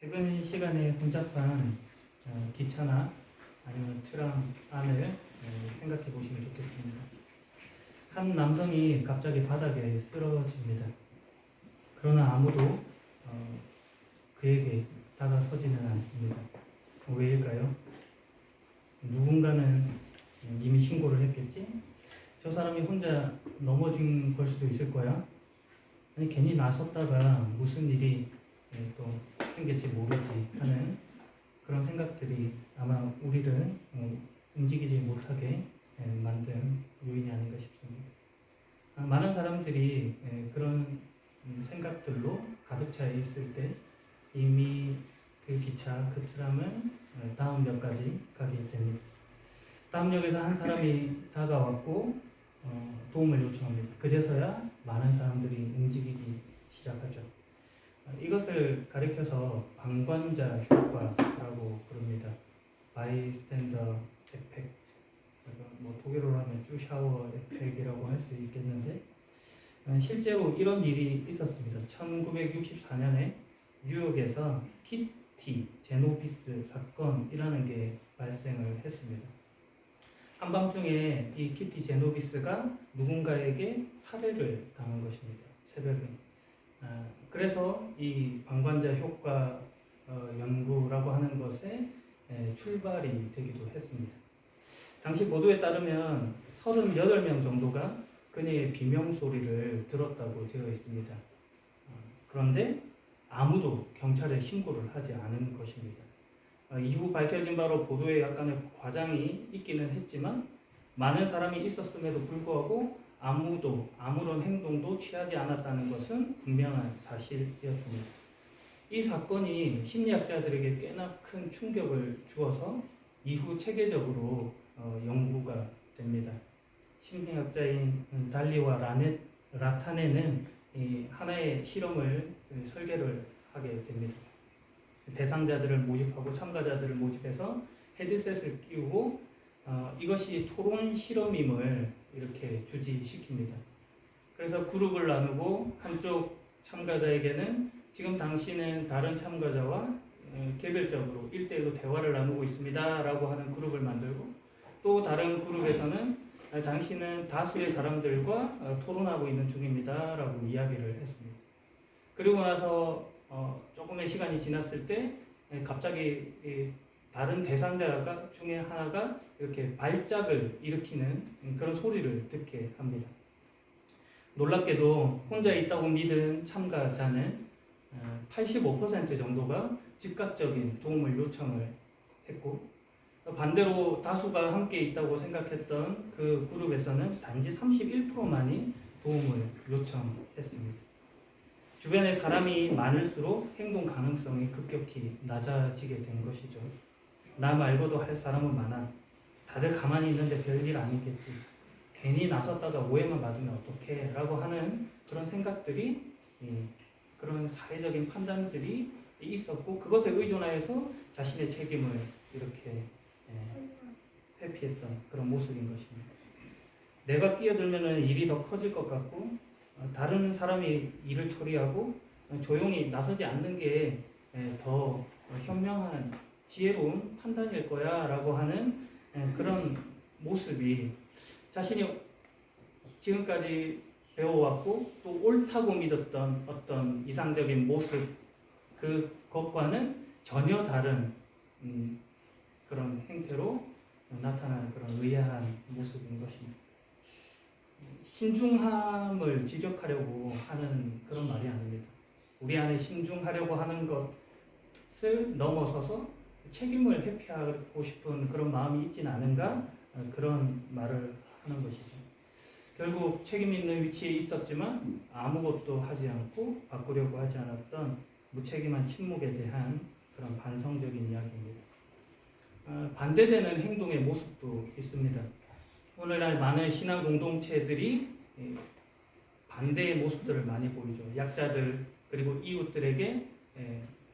퇴근 시간에 혼잡한 기차나 아니면 트람 안을 생각해 보시면 좋겠습니다. 한 남성이 갑자기 바닥에 쓰러집니다. 그러나 아무도 그에게 다가서지는 않습니다. 왜일까요? 누군가는 이미 신고를 했겠지? 저 사람이 혼자 넘어진 걸 수도 있을 거야. 아니 괜히 나섰다가 무슨 일이 또 생길지 모르지 하는 그런 생각들이 아마 우리를 움직이지 못하게 만든 요인이 아닌가 싶습니다. 많은 사람들이 그런 생각들로 가득 차 있을 때 이미 그 기차, 그 트람은 다음 역까지 가게 됩니다. 다음 역에서 한 사람이 다가왔고 도움을 요청합니다. 그제서야 많은 사람들이 움직이기 시작하죠. 이것을 가리켜서 방관자 효과라고 부릅니다. 바이스탠더 에펙트. 뭐 독일어로 하면 쭈샤워 에펙이라고 할 수 있겠는데 실제로 이런 일이 있었습니다. 1964년에 뉴욕에서 키티 제노비스 사건이라는 게 발생을 했습니다. 한밤중에 이 키티 제노비스가 누군가에게 살해를 당한 것입니다. 새벽에. 그래서 이 방관자 효과 연구라고 하는 것에 출발이 되기도 했습니다. 당시 보도에 따르면 38명 정도가 그녀의 비명소리를 들었다고 되어 있습니다. 그런데 아무도 경찰에 신고를 하지 않은 것입니다. 이후 밝혀진 바로 보도에 약간의 과장이 있기는 했지만 많은 사람이 있었음에도 불구하고 아무도 아무런 행동도 취하지 않았다는 것은 분명한 사실이었습니다. 이 사건이 심리학자들에게 꽤나 큰 충격을 주어서 이후 체계적으로 연구가 됩니다. 심리학자인 달리와 라타네는 하나의 실험을 설계를 하게 됩니다. 대상자들을 모집하고 참가자들을 모집해서 헤드셋을 끼우고 이것이 토론 실험임을 이렇게 주지시킵니다. 그래서 그룹을 나누고 한쪽 참가자에게는 지금 당신은 다른 참가자와 개별적으로 1대1로 대화를 나누고 있습니다 라고 하는 그룹을 만들고 또 다른 그룹에서는 당신은 다수의 사람들과 토론하고 있는 중입니다 라고 이야기를 했습니다. 그리고 나서 조금의 시간이 지났을 때 갑자기 다른 대상자 중에 하나가 이렇게 발작을 일으키는 그런 소리를 듣게 합니다. 놀랍게도 혼자 있다고 믿은 참가자는 85% 정도가 즉각적인 도움을 요청을 했고 반대로 다수가 함께 있다고 생각했던 그 그룹에서는 단지 31%만이 도움을 요청했습니다. 주변에 사람이 많을수록 행동 가능성이 급격히 낮아지게 된 것이죠. 나 말고도 할 사람은 많아. 다들 가만히 있는데 별일 아니겠지. 괜히 나섰다가 오해만 받으면 어떡해 라고 하는 그런 생각들이 그런 사회적인 판단들이 있었고 그것에 의존하여서 자신의 책임을 이렇게 회피했던 그런 모습인 것입니다. 내가 끼어들면 일이 더 커질 것 같고 다른 사람이 일을 처리하고 조용히 나서지 않는 게 더 현명한 지혜로운 판단일 거야 라고 하는 그런 모습이 자신이 지금까지 배워왔고 또 옳다고 믿었던 어떤 이상적인 모습 그것과는 전혀 다른 그런 행태로 나타나는 그런 의아한 모습인 것입니다. 신중함을 지적하려고 하는 그런 말이 아닙니다. 우리 안에 신중하려고 하는 것을 넘어서서 책임을 회피하고 싶은 그런 마음이 있지는 않은가 그런 말을 하는 것이죠. 결국 책임 있는 위치에 있었지만 아무것도 하지 않고 바꾸려고 하지 않았던 무책임한 침묵에 대한 그런 반성적인 이야기입니다. 반대되는 행동의 모습도 있습니다. 오늘날 많은 신앙 공동체들이 반대의 모습들을 많이 보이죠. 약자들 그리고 이웃들에게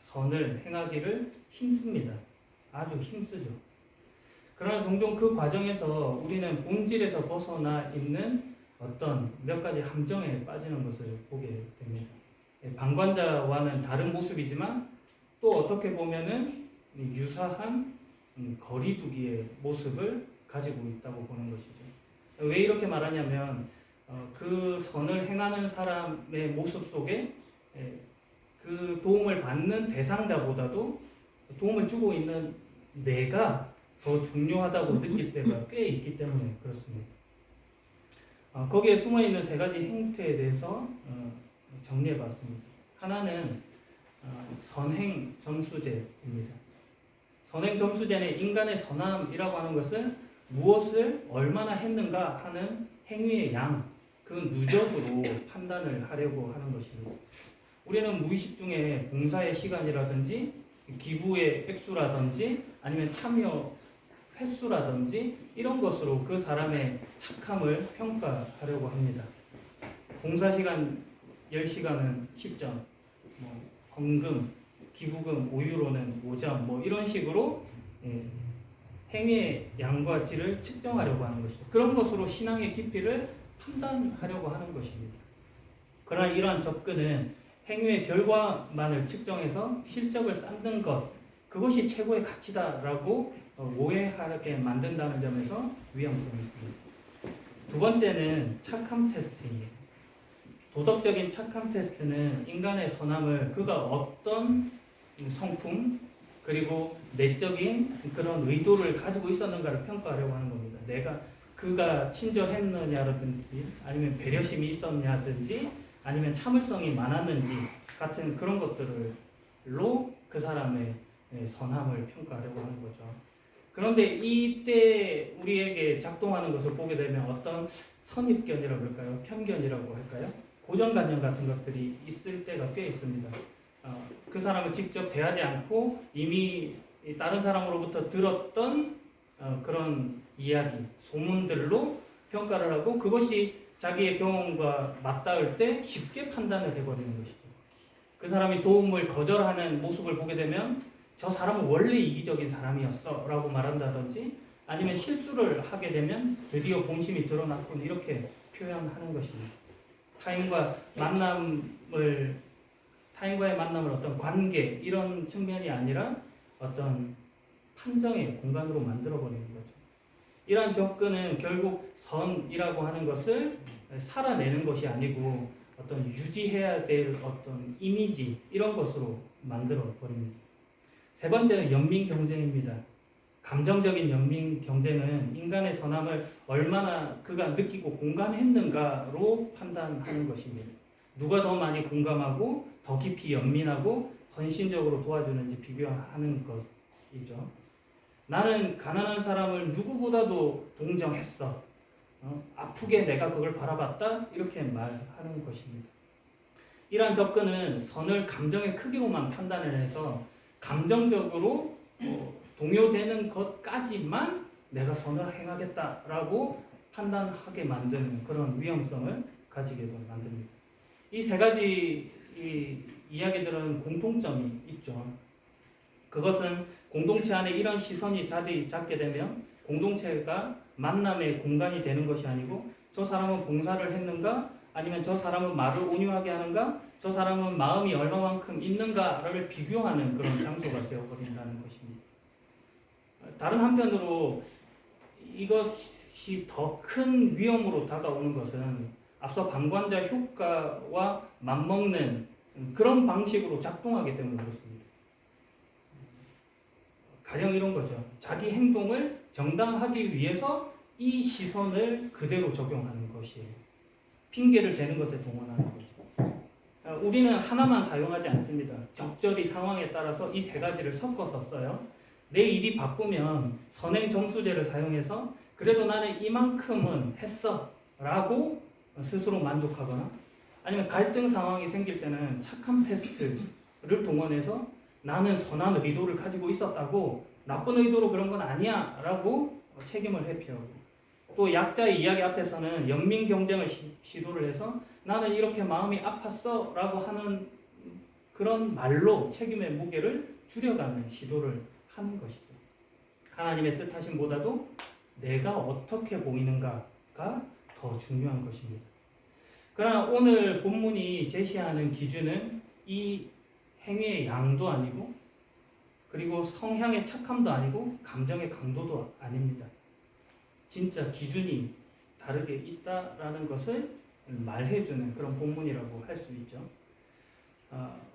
선을 행하기를 힘씁니다. 아주 힘쓰죠. 그러나 종종 그 과정에서 우리는 본질에서 벗어나 있는 어떤 몇 가지 함정에 빠지는 것을 보게 됩니다. 방관자와는 다른 모습이지만 또 어떻게 보면은 유사한 거리두기의 모습을 가지고 있다고 보는 것이죠. 왜 이렇게 말하냐면 그 선을 행하는 사람의 모습 속에 그 도움을 받는 대상자보다도 도움을 주고 있는 내가 더 중요하다고 느낄 때가 꽤 있기 때문에 그렇습니다. 거기에 숨어있는 세 가지 행태에 대해서 정리해봤습니다. 하나는 선행 점수제입니다. 선행 점수제는 인간의 선함이라고 하는 것은 무엇을 얼마나 했는가 하는 행위의 양, 그 누적으로 판단을 하려고 하는 것입니다. 우리는 무의식 중에 봉사의 시간이라든지 기부의 액수라든지 아니면 참여 횟수라든지 이런 것으로 그 사람의 착함을 평가하려고 합니다. 봉사시간 10시간은 10점, 헌금, 기부금 5유로는 5점, 이런 식으로 행위의 양과 질을 측정하려고 하는 것이죠. 그런 것으로 신앙의 깊이를 판단하려고 하는 것입니다. 그러나 이러한 접근은 행위의 결과만을 측정해서 실적을 쌓는 것, 그것이 최고의 가치다라고 오해하게 만든다는 점에서 위험성이 있습니다. 두 번째는 착함 테스트입니다. 도덕적인 착함 테스트는 인간의 선함을 그가 어떤 성품 그리고 내적인 그런 의도를 가지고 있었는가를 평가하려고 하는 겁니다. 그가 친절했느냐라든지 아니면 배려심이 있었냐든지 아니면 참을성이 많았는지 같은 그런 것들로 그 사람의 선함을 평가하려고 하는 거죠. 그런데 이때 우리에게 작동하는 것을 보게 되면 어떤 선입견이라고 할까요? 편견이라고 할까요? 고정관념 같은 것들이 있을 때가 꽤 있습니다. 그 사람을 직접 대하지 않고 이미 다른 사람으로부터 들었던 그런 이야기, 소문들로 평가를 하고 그것이 자기의 경험과 맞닿을 때 쉽게 판단을 해버리는 것이죠. 그 사람이 도움을 거절하는 모습을 보게 되면 저 사람은 원래 이기적인 사람이었어 라고 말한다든지 아니면 실수를 하게 되면 드디어 본심이 드러났군 이렇게 표현하는 것입니다. 타인과의 만남을 어떤 관계 이런 측면이 아니라 어떤 판정의 공간으로 만들어버리는 거죠. 이러한 접근은 결국 선이라고 하는 것을 살아내는 것이 아니고 어떤 유지해야 될 어떤 이미지 이런 것으로 만들어버립니다. 세 번째는 연민 경쟁입니다. 감정적인 연민 경쟁은 인간의 선함을 얼마나 그가 느끼고 공감했는가로 판단하는 것입니다. 누가 더 많이 공감하고 더 깊이 연민하고 헌신적으로 도와주는지 비교하는 것이죠. 나는 가난한 사람을 누구보다도 동정했어. 아프게 내가 그걸 바라봤다. 이렇게 말하는 것입니다. 이러한 접근은 선을 감정의 크기로만 판단을 해서 감정적으로 동요되는 것까지만 내가 선을 행하겠다라고 판단하게 만드는 그런 위험성을 가지게도 만듭니다. 이 세 가지 이야기들은 공통점이 있죠. 그것은 공동체 안에 이런 시선이 자리 잡게 되면 공동체가 만남의 공간이 되는 것이 아니고 저 사람은 봉사를 했는가? 아니면 저 사람은 말을 온유하게 하는가? 저 사람은 마음이 얼마만큼 있는가를 비교하는 그런 장소가 되어버린다는 것입니다. 다른 한편으로 이것이 더 큰 위험으로 다가오는 것은 앞서 방관자 효과와 맞먹는 그런 방식으로 작동하기 때문에 그렇습니다. 가령 이런 거죠. 자기 행동을 정당하기 위해서 이 시선을 그대로 적용하는 것이에요. 핑계를 대는 것에 동원하는 거죠. 우리는 하나만 사용하지 않습니다. 적절히 상황에 따라서 이 세 가지를 섞어서 써요. 내 일이 바쁘면 선행 점수제를 사용해서 그래도 나는 이만큼은 했어 라고 스스로 만족하거나 아니면 갈등 상황이 생길 때는 착함 테스트를 동원해서 나는 선한 의도를 가지고 있었다고 나쁜 의도로 그런 건 아니야 라고 책임을 회피하고 또 약자의 이야기 앞에서는 연민 경쟁을 시도를 해서 나는 이렇게 마음이 아팠어 라고 하는 그런 말로 책임의 무게를 줄여가는 시도를 하는 것이죠. 하나님의 뜻하심보다도 내가 어떻게 보이는가가 더 중요한 것입니다. 그러나 오늘 본문이 제시하는 기준은 이 행위의 양도 아니고 그리고 성향의 착함도 아니고 감정의 강도도 아닙니다. 진짜 기준이 다르게 있다라는 것을 말해주는 그런 본문이라고 할 수 있죠.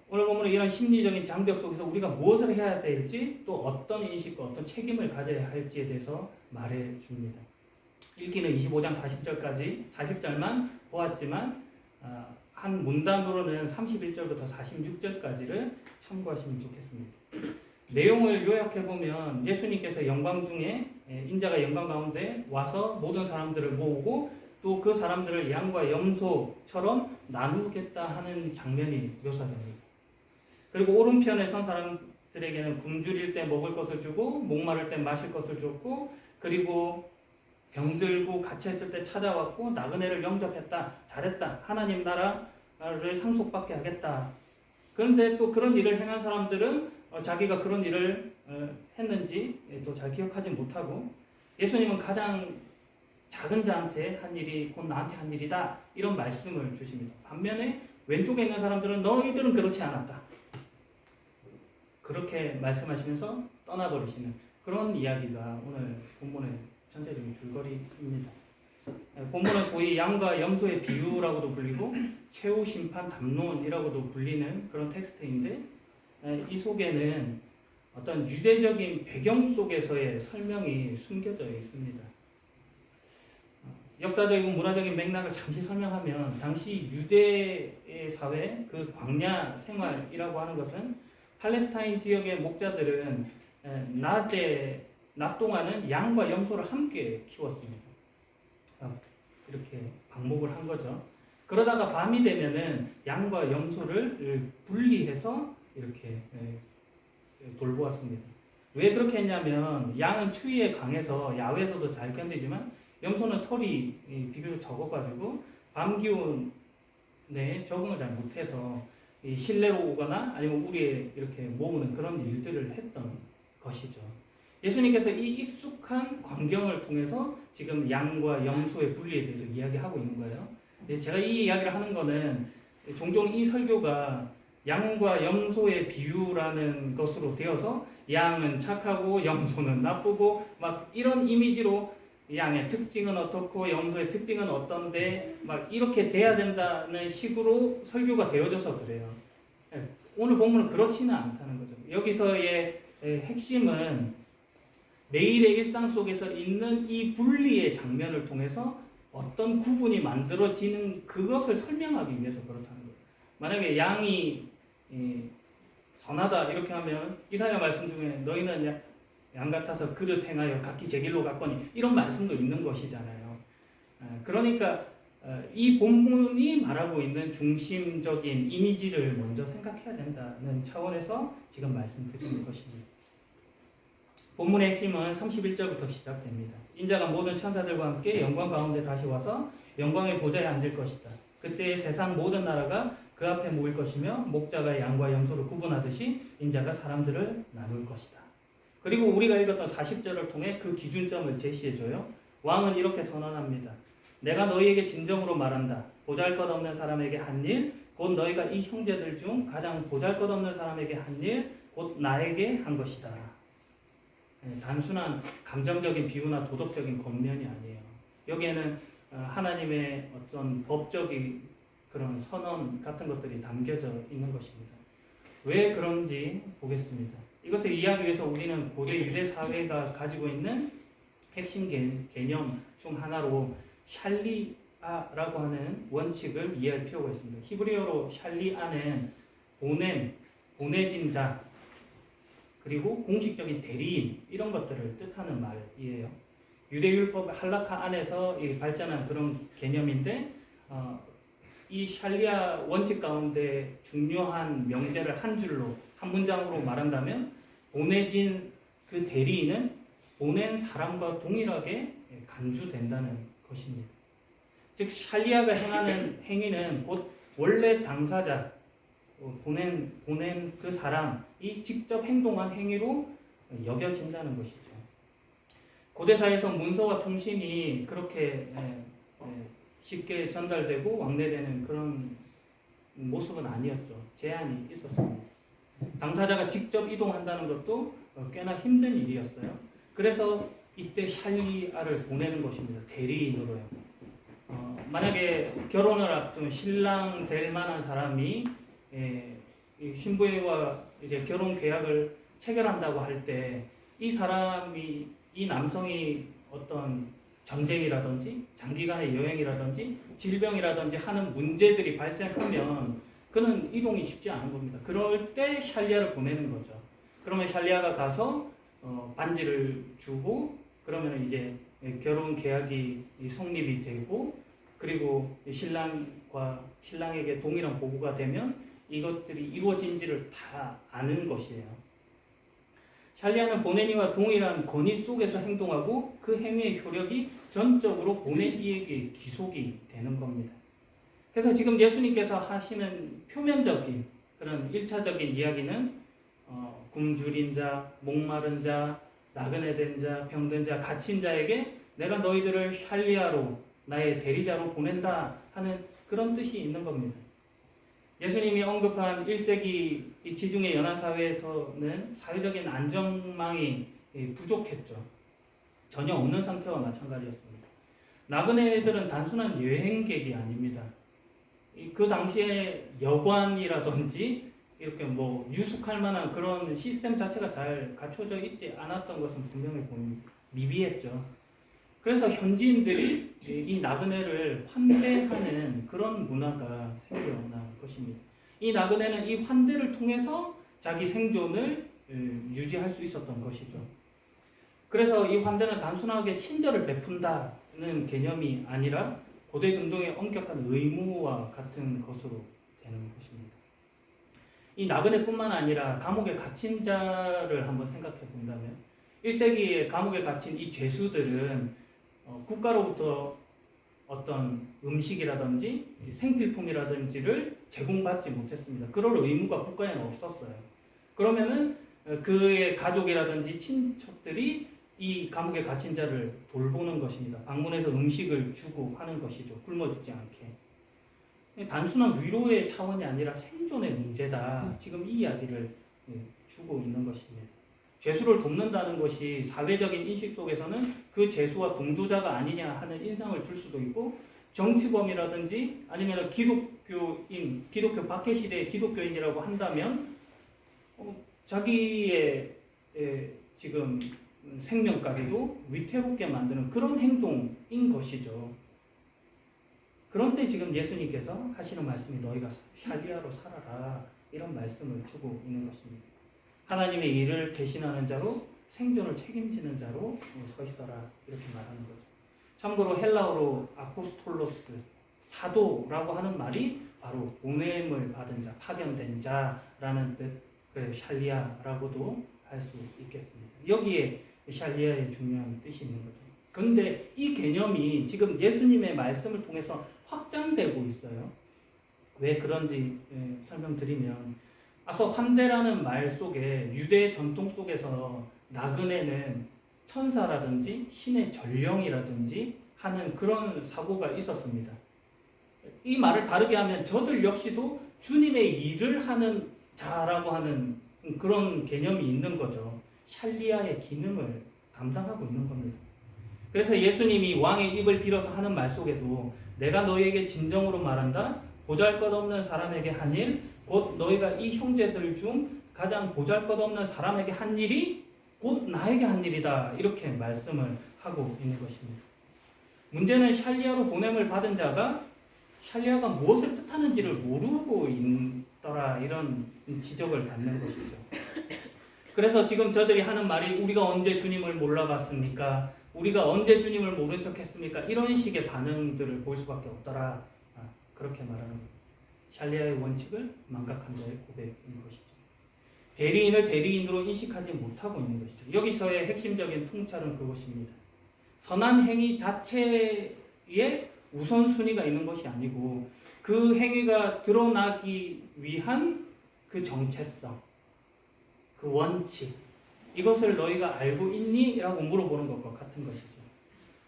오늘 본문은 이런 심리적인 장벽 속에서 우리가 무엇을 해야 될지 또 어떤 인식과 어떤 책임을 가져야 할지에 대해서 말해줍니다. 읽기는 25장 40절만 보았지만 한 문단으로는 31절부터 46절까지를 참고하시면 좋겠습니다. 내용을 요약해보면 예수님께서 영광 중에 인자가 영광 가운데 와서 모든 사람들을 모으고 또 그 사람들을 양과 염소처럼 나누겠다 하는 장면이 묘사됩니다. 그리고 오른편에 선 사람들에게는 굶주릴 때 먹을 것을 주고 목마를 때 마실 것을 줬고 그리고 병들고 갇혀있을 때 찾아왔고 나그네를 영접했다. 잘했다. 하나님 나라를 상속받게 하겠다. 그런데 또 그런 일을 행한 사람들은 자기가 그런 일을 했는지 또 잘 기억하지 못하고 예수님은 가장 작은 자한테 한 일이 곧 나한테 한 일이다. 이런 말씀을 주십니다. 반면에 왼쪽에 있는 사람들은 너희들은 그렇지 않았다. 그렇게 말씀하시면서 떠나버리시는 그런 이야기가 오늘 본문의 전체적인 줄거리입니다. 본문은 소위 양과 염소의 비유라고도 불리고 최후 심판 담론이라고도 불리는 그런 텍스트인데 이 속에는 어떤 유대적인 배경 속에서의 설명이 숨겨져 있습니다. 역사적이고 문화적인 맥락을 잠시 설명하면 당시 유대의 사회, 그 광야 생활이라고 하는 것은 팔레스타인 지역의 목자들은 낮 동안은 양과 염소를 함께 키웠습니다. 이렇게 방목을 한 거죠. 그러다가 밤이 되면은 양과 염소를 분리해서 이렇게 돌보았습니다. 왜 그렇게 했냐면 양은 추위에 강해서 야외에서도 잘 견디지만 염소는 털이 비교적 적어가지고 밤 기온에 적응을 잘 못해서 실내로 오거나 아니면 우리에 이렇게 모으는 그런 일들을 했던 것이죠. 예수님께서 이 익숙한 광경을 통해서 지금 양과 염소의 분리에 대해서 이야기하고 있는 거예요. 제가 이 이야기를 하는 거는 종종 이 설교가 양과 염소의 비유라는 것으로 되어서 양은 착하고 염소는 나쁘고 막 이런 이미지로 양의 특징은 어떻고 염소의 특징은 어떤데 막 이렇게 돼야 된다는 식으로 설교가 되어져서 그래요. 오늘 본문은 그렇지는 않다는 거죠. 여기서의 핵심은 매일의 일상 속에서 있는 이 분리의 장면을 통해서 어떤 구분이 만들어지는 그것을 설명하기 위해서 그렇다는 거예요. 만약에 양이 선하다 이렇게 하면 이사야 말씀 중에 너희는 양 같아서 그릇 행하여 각기 제 길로 갔거니 이런 말씀도 있는 것이잖아요. 그러니까 이 본문이 말하고 있는 중심적인 이미지를 먼저 생각해야 된다는 차원에서 지금 말씀드리는 것입니다. 본문의 핵심은 31절부터 시작됩니다. 인자가 모든 천사들과 함께 영광 가운데 다시 와서 영광의 보좌에 앉을 것이다. 그때 세상 모든 나라가 그 앞에 모일 것이며 목자가 양과 염소를 구분하듯이 인자가 사람들을 나눌 것이다. 그리고 우리가 읽었던 40절을 통해 그 기준점을 제시해줘요. 왕은 이렇게 선언합니다. 내가 너희에게 진정으로 말한다. 보잘것없는 사람에게 한 일, 곧 너희가 이 형제들 중 가장 보잘것없는 사람에게 한 일, 곧 나에게 한 것이다. 단순한 감정적인 비유나 도덕적인 겉면이 아니에요. 여기에는 하나님의 어떤 법적인 그런 선언 같은 것들이 담겨져 있는 것입니다. 왜 그런지 보겠습니다. 이것을 이해하기 위해서 우리는 고대 유대 사회가 가지고 있는 핵심 개념 중 하나로 샬리아라고 하는 원칙을 이해할 필요가 있습니다. 히브리어로 샬리아는 보내진 자 그리고 공식적인 대리인 이런 것들을 뜻하는 말이에요. 유대율법 할라카 안에서 발전한 그런 개념인데 이 샬리아 원칙 가운데 중요한 명제를 한 줄로 한 문장으로 말한다면 보내진 그 대리인은 보낸 사람과 동일하게 간주된다는 것입니다. 즉 샬리아가 행하는 행위는 곧 원래 당사자 보낸 그 사람이 직접 행동한 행위로 여겨진다는 것이죠. 고대사에서 문서와 통신이 그렇게 쉽게 전달되고 왕래되는 그런 모습은 아니었죠. 제한이 있었습니다. 당사자가 직접 이동한다는 것도 꽤나 힘든 일이었어요. 그래서 이때 샬리아를 보내는 것입니다. 대리인으로요. 만약에 결혼을 앞둔 신랑 될 만한 사람이 이 신부와 이제 결혼 계약을 체결한다고 할 때 이 사람이 이 남성이 어떤 전쟁이라든지 장기간의 여행이라든지 질병이라든지 하는 문제들이 발생하면 그는 이동이 쉽지 않은 겁니다. 그럴 때 샬리아를 보내는 거죠. 그러면 샬리아가 가서 반지를 주고 그러면 이제 결혼 계약이 성립이 되고 그리고 신랑에게 동일한 보고가 되면 이것들이 이루어진지를 다 아는 것이에요. 샬리아는 보네니와 동일한 권위 속에서 행동하고 그 행위의 효력이 전적으로 보네니에게 기속이 되는 겁니다. 그래서 지금 예수님께서 하시는 표면적인 그런 1차적인 이야기는 굶주린 자, 목마른 자, 나그네 된 자, 병든 자, 갇힌 자에게 내가 너희들을 샬리아로 나의 대리자로 보낸다 하는 그런 뜻이 있는 겁니다. 예수님이 언급한 1세기 이 지중해 연안사회에서는 사회적인 안전망이 부족했죠. 전혀 없는 상태와 마찬가지였습니다. 나그네들은 단순한 여행객이 아닙니다. 그 당시에 여관이라든지 이렇게 뭐 유숙할 만한 그런 시스템 자체가 잘 갖춰져 있지 않았던 것은 분명히 미비했죠. 그래서 현지인들이 이 나그네를 환대하는 그런 문화가 생겨난 것입니다. 이 나그네는 이 환대를 통해서 자기 생존을 유지할 수 있었던 것이죠. 그래서 이 환대는 단순하게 친절을 베푼다는 개념이 아니라 고대 근동의 엄격한 의무와 같은 것으로 되는 것입니다. 이 나그네뿐만 아니라 감옥에 갇힌 자를 한번 생각해 본다면 1세기에 감옥에 갇힌 이 죄수들은 국가로부터 어떤 음식이라든지 생필품이라든지를 제공받지 못했습니다. 그럴 의무가 국가에는 없었어요. 그러면은 그의 가족이라든지 친척들이 이 감옥에 갇힌 자를 돌보는 것입니다. 방문해서 음식을 주고 하는 것이죠. 굶어 죽지 않게. 단순한 위로의 차원이 아니라 생존의 문제다. 지금 이 이야기를 주고 있는 것입니다. 죄수를 돕는다는 것이 사회적인 인식 속에서는 그 죄수와 동조자가 아니냐 하는 인상을 줄 수도 있고 정치범이라든지 아니면 기독교 박해 시대의 기독교인이라고 한다면 자기의 지금 생명까지도 위태롭게 만드는 그런 행동인 것이죠. 그런데 지금 예수님께서 하시는 말씀이 너희가 샬리아로 살아라 이런 말씀을 주고 있는 것입니다. 하나님의 일을 대신하는 자로 생존을 책임지는 자로 서 있어라 이렇게 말하는 거죠. 참고로 헬라어로 아포스톨로스 사도라고 하는 말이 바로 보냄을 받은 자, 파견된 자라는 뜻, 샬리아라고도 할 수 있겠습니다. 여기에 샬리아의 중요한 뜻이 있는 거죠. 그런데 이 개념이 지금 예수님의 말씀을 통해서 확장되고 있어요. 왜 그런지 설명드리면 앞서 환대라는 말 속에 유대 전통 속에서 나그네는 천사라든지 신의 전령이라든지 하는 그런 사고가 있었습니다. 이 말을 다르게 하면 저들 역시도 주님의 일을 하는 자라고 하는 그런 개념이 있는 거죠. 샬리아의 기능을 감당하고 있는 겁니다. 그래서 예수님이 왕의 입을 빌어서 하는 말 속에도 내가 너희에게 진정으로 말한다. 보잘것없는 사람에게 한 일, 곧 너희가 이 형제들 중 가장 보잘것없는 사람에게 한 일이 곧 나에게 한 일이다. 이렇게 말씀을 하고 있는 것입니다. 문제는 샬리아로 보냄을 받은 자가 샬리아가 무엇을 뜻하는지를 모르고 있더라. 이런 지적을 받는 것이죠. 그래서 지금 저들이 하는 말이 우리가 언제 주님을 몰라봤습니까? 우리가 언제 주님을 모른 척했습니까? 이런 식의 반응들을 볼 수밖에 없더라. 그렇게 말하는 거예요. 샬리아의 원칙을 망각한 자의 고백인 것이죠. 대리인을 대리인으로 인식하지 못하고 있는 것이죠. 여기서의 핵심적인 통찰은 그것입니다. 선한 행위 자체에 우선순위가 있는 것이 아니고 그 행위가 드러나기 위한 그 정체성, 그 원칙, 이것을 너희가 알고 있니? 라고 물어보는 것과 같은 것이죠.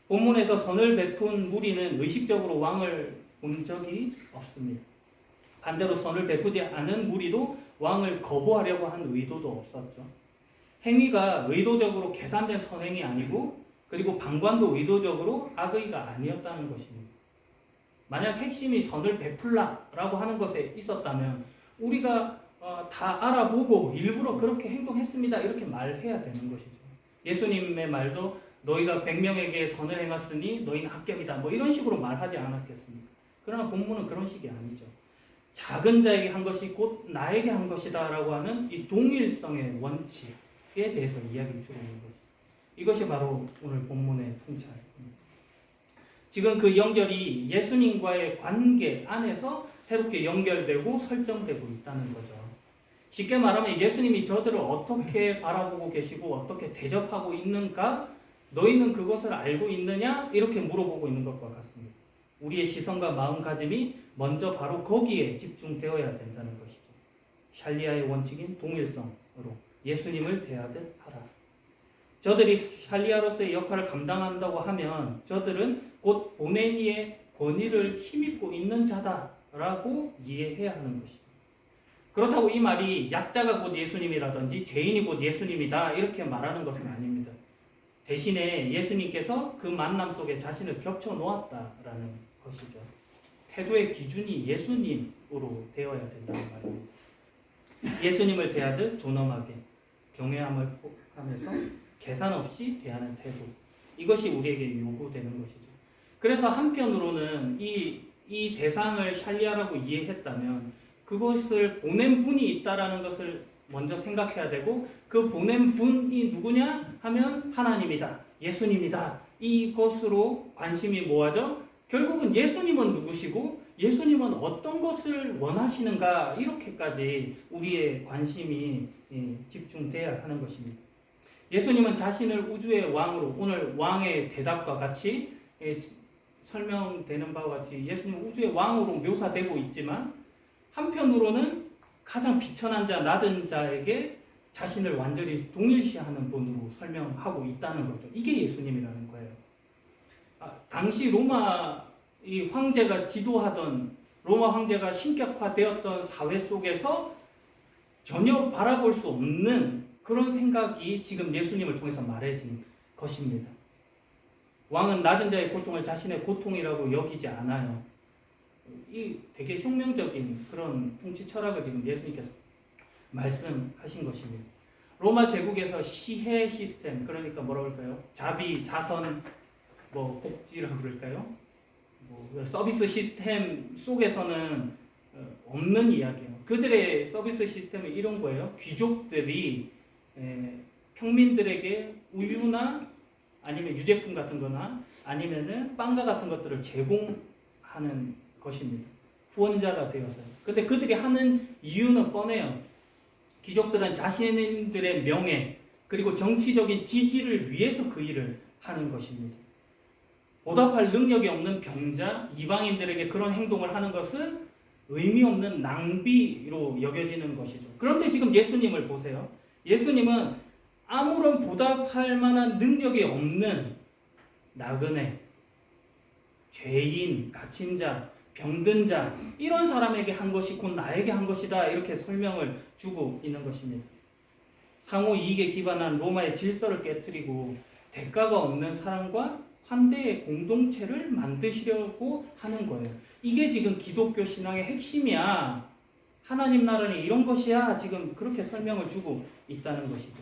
본문에서 선을 베푼 무리는 의식적으로 왕을 본 적이 없습니다. 반대로 선을 베푸지 않은 무리도 왕을 거부하려고 한 의도도 없었죠. 행위가 의도적으로 계산된 선행이 아니고 그리고 방관도 의도적으로 악의가 아니었다는 것입니다. 만약 핵심이 선을 베풀라라고 하는 것에 있었다면 우리가 다 알아보고 일부러 그렇게 행동했습니다 이렇게 말해야 되는 것이죠. 예수님의 말도 너희가 100명에게 선을 행했으니 너희는 합격이다 뭐 이런 식으로 말하지 않았겠습니까? 그러나 본문은 그런 식이 아니죠. 작은 자에게 한 것이 곧 나에게 한 것이다 라고 하는 이 동일성의 원칙에 대해서 이야기를 주고 있는 거죠. 이것이 바로 오늘 본문의 통찰입니다. 지금 그 연결이 예수님과의 관계 안에서 새롭게 연결되고 설정되고 있다는 거죠. 쉽게 말하면 예수님이 저들을 어떻게 바라보고 계시고 어떻게 대접하고 있는가, 너희는 그것을 알고 있느냐 이렇게 물어보고 있는 것과 같습니다. 우리의 시선과 마음가짐이 먼저 바로 거기에 집중되어야 된다는 것이죠. 샬리아의 원칙인 동일성으로 예수님을 대하듯 하라. 저들이 샬리아로서의 역할을 감당한다고 하면 저들은 곧 보낸 이의 권위를 힘입고 있는 자다라고 이해해야 하는 것이죠. 그렇다고 이 말이 약자가 곧 예수님이라든지 죄인이 곧 예수님이다 이렇게 말하는 것은 아닙니다. 대신에 예수님께서 그 만남 속에 자신을 겹쳐 놓았다라는 것이죠. 태도의 기준이 예수님으로 되어야 된다는 말입니다. 예수님을 대하듯 존엄하게 경외함을 하면서 계산 없이 대하는 태도, 이것이 우리에게 요구되는 것이죠. 그래서 한편으로는 이 대상을 샬리아라고 이해했다면 그것을 보낸 분이 있다라는 것을 먼저 생각해야 되고, 그 보낸 분이 누구냐 하면 하나님이다, 예수님이다, 이것으로 관심이 모아져 결국은 예수님은 누구시고 예수님은 어떤 것을 원하시는가, 이렇게까지 우리의 관심이 집중돼야 하는 것입니다. 예수님은 자신을 우주의 왕으로, 오늘 왕의 대답과 같이 설명되는 바와 같이 예수님은 우주의 왕으로 묘사되고 있지만, 한편으로는 가장 비천한 자, 낮은 자에게 자신을 완전히 동일시하는 분으로 설명하고 있다는 거죠. 이게 예수님이라는 거예요. 당시 로마 이 황제가 지도하던, 로마 황제가 신격화되었던 사회 속에서 전혀 바라볼 수 없는 그런 생각이 지금 예수님을 통해서 말해진 것입니다. 왕은 낮은 자의 고통을 자신의 고통이라고 여기지 않아요. 이 되게 혁명적인 그런 통치 철학을 지금 예수님께서 말씀하신 것입니다. 로마 제국에서 시해 시스템, 그러니까 뭐라고 할까요? 자비, 자선, 복지라고 그럴까요? 서비스 시스템 속에서는 없는 이야기예요. 그들의 서비스 시스템은 이런 거예요. 귀족들이 평민들에게 우유나 아니면 유제품 같은 거나 아니면은 빵과 같은 것들을 제공하는 것입니다. 후원자가 되어서요. 근데 그들이 하는 이유는 뻔해요. 귀족들은 자신들의 명예 그리고 정치적인 지지를 위해서 그 일을 하는 것입니다. 보답할 능력이 없는 병자, 이방인들에게 그런 행동을 하는 것은 의미 없는 낭비로 여겨지는 것이죠. 그런데 지금 예수님을 보세요. 예수님은 아무런 보답할 만한 능력이 없는 나그네, 죄인, 갇힌 자, 병든 자, 이런 사람에게 한 것이 곧 나에게 한 것이다, 이렇게 설명을 주고 있는 것입니다. 상호 이익에 기반한 로마의 질서를 깨뜨리고 대가가 없는 사랑과 환대의 공동체를 만드시려고 하는 거예요. 이게 지금 기독교 신앙의 핵심이야. 하나님 나라는 이런 것이야. 지금 그렇게 설명을 주고 있다는 것이죠.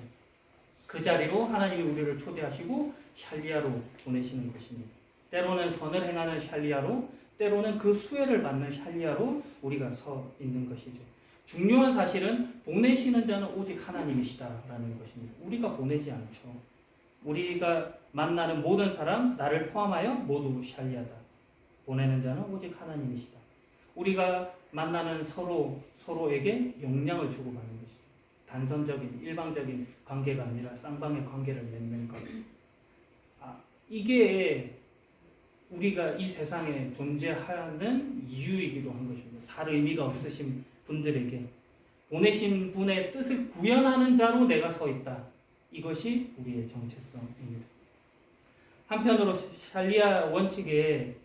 그 자리로 하나님이 우리를 초대하시고 샬리아로 보내시는 것입니다. 때로는 선을 행하는 샬리아로, 때로는 그 수혜를 받는 샬리아로 우리가 서 있는 것이죠. 중요한 사실은 보내시는 자는 오직 하나님이시다라는 것입니다. 우리가 보내지 않죠. 우리가 만나는 모든 사람, 나를 포함하여 모두 샬리아다. 보내는 자는 오직 하나님이시다. 우리가 만나는 서로에게 영향을 주고받는 것이죠. 단선적인, 일방적인 관계가 아니라 쌍방의 관계를 맺는 것. 이게 우리가 이 세상에 존재하는 이유이기도 한 것입니다. 살 의미가 없으신 분들에게 보내신 분의 뜻을 구현하는 자로 내가 서 있다. 이것이 우리의 정체성입니다. 한편으로 샬리아 원칙의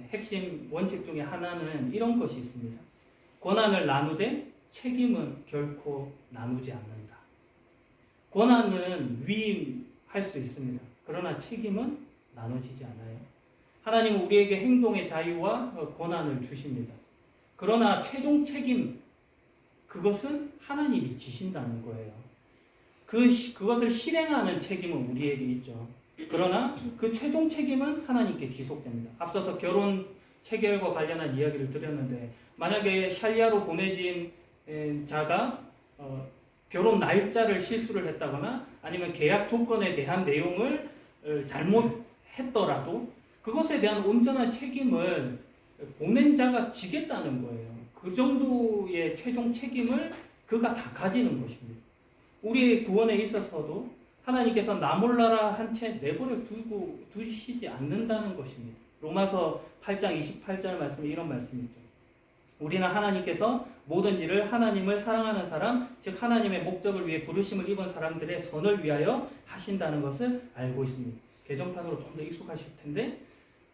핵심 원칙 중에 하나는 이런 것이 있습니다. 권한을 나누되 책임은 결코 나누지 않는다. 권한은 위임할 수 있습니다. 그러나 책임은 나눠지지 않아요. 하나님은 우리에게 행동의 자유와 권한을 주십니다. 그러나 최종 책임, 그것은 하나님이 지신다는 거예요. 그것을 실행하는 책임은 우리에게 있죠. 그러나 그 최종 책임은 하나님께 기속됩니다. 앞서서 결혼 체결과 관련한 이야기를 드렸는데, 만약에 샬리아로 보내진 자가 결혼 날짜를 실수를 했다거나 아니면 계약 조건에 대한 내용을 잘못했더라도 그것에 대한 온전한 책임을 보낸 자가 지겠다는 거예요. 그 정도의 최종 책임을 그가 다 가지는 것입니다. 우리의 구원에 있어서도 하나님께서 나 몰라라 한 채 내버려 두시지 않는다는 것입니다. 로마서 8장 28절 말씀에 이런 말씀이 있죠. 우리는 하나님께서 모든 일을 하나님을 사랑하는 사람, 즉 하나님의 목적을 위해 부르심을 입은 사람들의 선을 위하여 하신다는 것을 알고 있습니다. 개정판으로 좀 더 익숙하실 텐데,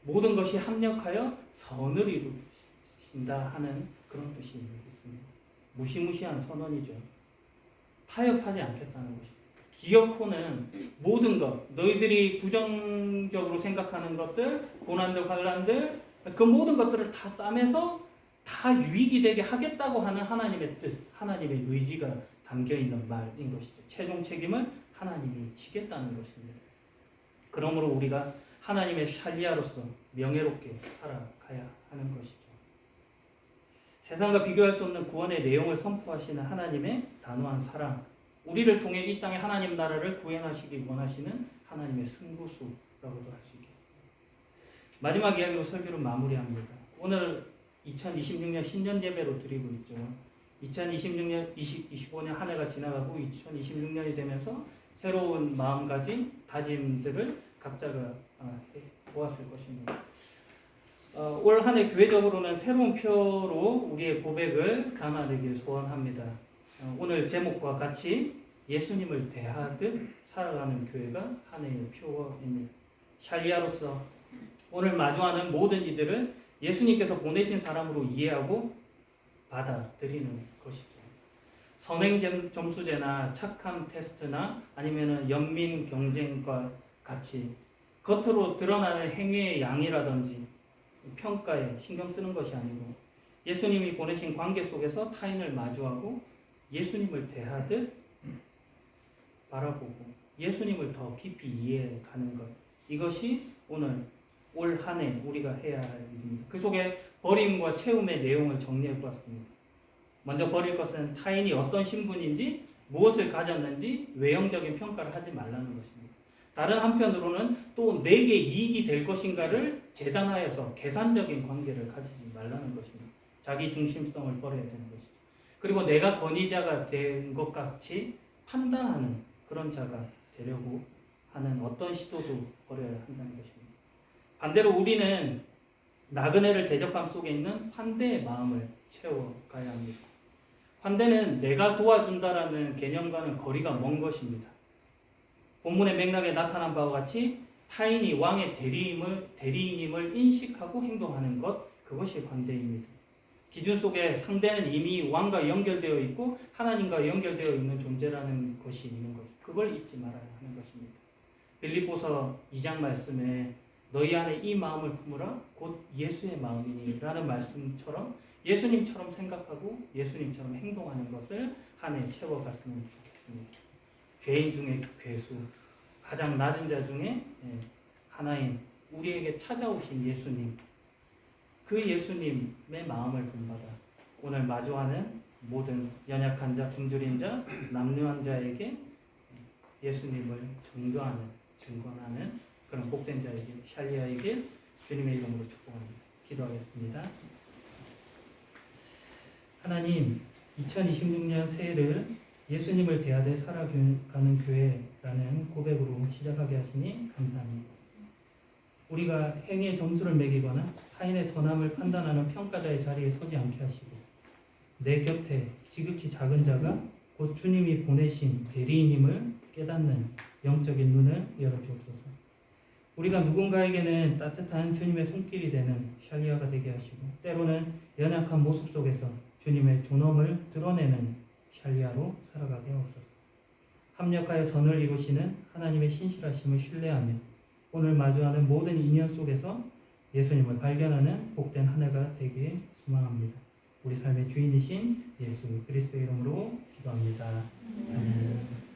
모든 것이 합력하여 선을 이루신다 하는 그런 뜻이 있습니다. 무시무시한 선언이죠. 타협하지 않겠다는 것입니다. 기어코는 모든 것, 너희들이 부정적으로 생각하는 것들, 고난들, 환난들, 그 모든 것들을 다 싸매서 다 유익이 되게 하겠다고 하는 하나님의 뜻, 하나님의 의지가 담겨있는 말인 것이죠. 최종 책임을 하나님이 지겠다는 것입니다. 그러므로 우리가 하나님의 샬리아로서 명예롭게 살아가야 하는 것이죠. 세상과 비교할 수 없는 구원의 내용을 선포하시는 하나님의 단호한 사랑, 우리를 통해 이 땅의 하나님 나라를 구현하시기 원하시는 하나님의 승부수라고도 할 수 있겠습니다. 마지막 이야기로 설교를 마무리합니다. 오늘 2026년 신년 예배로 드리고 있죠. 2026년, 25년 한 해가 지나가고 2026년이 되면서 새로운 마음가짐, 다짐들을 각자가 보았을 것입니다. 올 한 해 교회적으로는 새로운 표로 우리의 고백을 담아내길 소원합니다. 오늘 제목과 같이 예수님을 대하듯 살아가는 교회가 한 해의 표어입니다. 샬리아로서 오늘 마주하는 모든 이들을 예수님께서 보내신 사람으로 이해하고 받아들이는 것이죠. 선행 점수제나 착함 테스트나 아니면 연민 경쟁과 같이 겉으로 드러나는 행위의 양이라든지 평가에 신경 쓰는 것이 아니고, 예수님이 보내신 관계 속에서 타인을 마주하고 예수님을 대하듯 바라보고 예수님을 더 깊이 이해하는 것, 이것이 오늘 올 한 해 우리가 해야 할 일입니다. 그 속에 버림과 채움의 내용을 정리해 보았습니다. 먼저 버릴 것은 타인이 어떤 신분인지, 무엇을 가졌는지 외형적인 평가를 하지 말라는 것입니다. 다른 한편으로는 또 내게 이익이 될 것인가를 재단하여서 계산적인 관계를 가지지 말라는 것입니다. 자기 중심성을 버려야 되는 것이죠. 그리고 내가 권위자가 된 것 같이 판단하는 그런 자가 되려고 하는 어떤 시도도 버려야 한다는 것입니다. 반대로 우리는 나그네를 대접함 속에 있는 환대의 마음을 채워가야 합니다. 환대는 내가 도와준다라는 개념과는 거리가 먼 것입니다. 본문의 맥락에 나타난 바와 같이 타인이 왕의 대리인임을 인식하고 행동하는 것, 그것이 환대입니다. 기준 속에 상대는 이미 왕과 연결되어 있고 하나님과 연결되어 있는 존재라는 것이 있는 것, 그걸 잊지 말아야 하는 것입니다. 빌립보서 2장 말씀에 너희 안에 이 마음을 품으라 곧 예수의 마음이니 라는 말씀처럼 예수님처럼 생각하고 예수님처럼 행동하는 것을 한 해 채워갔으면 좋겠습니다. 죄인 중에 괴수, 가장 낮은 자 중에 하나인 우리에게 찾아오신 예수님, 그 예수님의 마음을 본받아 오늘 마주하는 모든 연약한 자, 굶주린 자, 남루한 자에게 예수님을 증거하는 그런 복된 자에게, 샬리아에게 주님의 이름으로 축복합니다. 기도하겠습니다. 하나님, 2026년 새해를 예수님을 대하되 살아가는 교회라는 고백으로 시작하게 하시니 감사합니다. 우리가 행위의 점수를 매기거나 타인의 선함을 판단하는 평가자의 자리에 서지 않게 하시고, 내 곁에 지극히 작은 자가 곧 주님이 보내신 대리인임을 깨닫는 영적인 눈을 열어주옵소서. 우리가 누군가에게는 따뜻한 주님의 손길이 되는 샬리아가 되게 하시고, 때로는 연약한 모습 속에서 주님의 존엄을 드러내는 샬리아로 살아가게 하옵소서. 합력하여 선을 이루시는 하나님의 신실하심을 신뢰하며 오늘 마주하는 모든 인연 속에서 예수님을 발견하는 복된 한 해가 되기를 소망합니다. 우리 삶의 주인이신 예수 그리스도의 이름으로 기도합니다. 아멘.